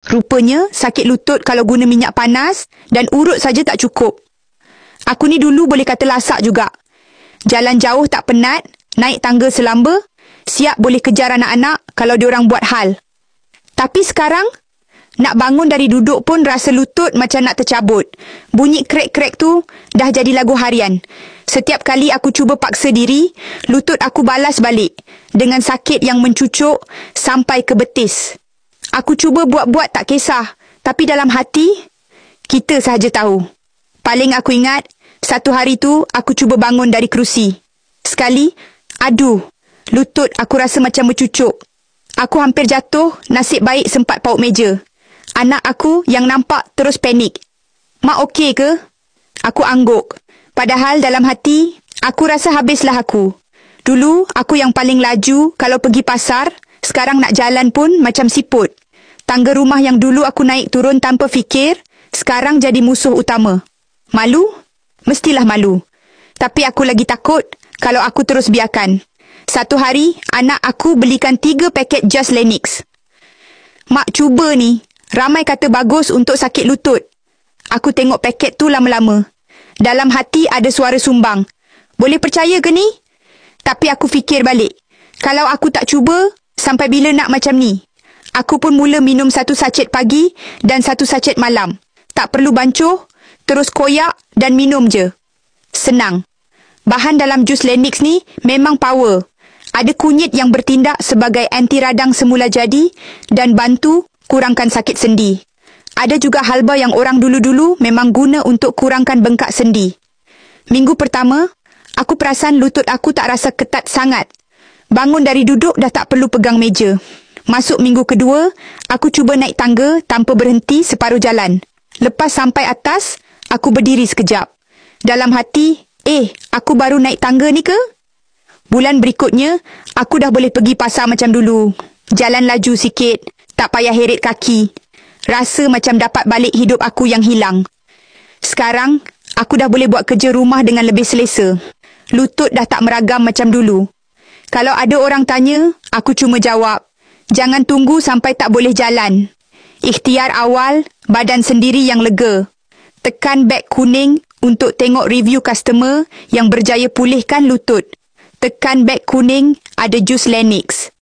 Rupanya sakit lutut kalau guna minyak panas dan urut saja tak cukup. Aku ni dulu boleh kata lasak juga. Jalan jauh tak penat, naik tangga selamba, siap boleh kejar anak-anak kalau diorang buat hal. Tapi sekarang, nak bangun dari duduk pun rasa lutut macam nak tercabut. Bunyi krek-krek tu dah jadi lagu harian. Setiap kali aku cuba paksa diri, lutut aku balas balik dengan sakit yang mencucuk sampai ke betis. Aku cuba buat-buat tak kisah, tapi dalam hati, kita sahaja tahu. Paling aku ingat, satu hari tu aku cuba bangun dari kerusi. Sekali, aduh, lutut aku rasa macam bercucuk. Aku hampir jatuh, nasib baik sempat paut meja. Anak aku yang nampak terus panik. Mak okey ke? Aku angguk. Padahal dalam hati, aku rasa habislah aku. Dulu, aku yang paling laju kalau pergi pasar, sekarang nak jalan pun macam siput. Tangga rumah yang dulu aku naik turun tanpa fikir, sekarang jadi musuh utama. Malu? Mestilah malu. Tapi aku lagi takut kalau aku terus biarkan. Satu hari, anak aku belikan 3 paket Just Lennox. Mak cuba ni, ramai kata bagus untuk sakit lutut. Aku tengok paket tu lama-lama. Dalam hati ada suara sumbang. Boleh percaya ke ni? Tapi aku fikir balik. Kalau aku tak cuba, sampai bila nak macam ni? Aku pun mula minum 1 sachet pagi dan 1 sachet malam. Tak perlu bancuh, terus koyak dan minum je. Senang. Bahan dalam jus Lennox ni memang power. Ada kunyit yang bertindak sebagai anti radang semula jadi dan bantu kurangkan sakit sendi. Ada juga halba yang orang dulu-dulu memang guna untuk kurangkan bengkak sendi. Minggu pertama, aku perasan lutut aku tak rasa ketat sangat. Bangun dari duduk dah tak perlu pegang meja. Masuk minggu kedua, aku cuba naik tangga tanpa berhenti separuh jalan. Lepas sampai atas, aku berdiri sekejap. Dalam hati, aku baru naik tangga ni ke? Bulan berikutnya, aku dah boleh pergi pasar macam dulu. Jalan laju sikit, tak payah heret kaki. Rasa macam dapat balik hidup aku yang hilang. Sekarang, aku dah boleh buat kerja rumah dengan lebih selesa. Lutut dah tak meragam macam dulu. Kalau ada orang tanya, aku cuma jawab, jangan tunggu sampai tak boleh jalan. Ikhtiar awal, badan sendiri yang lega. Tekan beg kuning untuk tengok review customer yang berjaya pulihkan lutut. Tekan beg kuning, ada jus Lennox.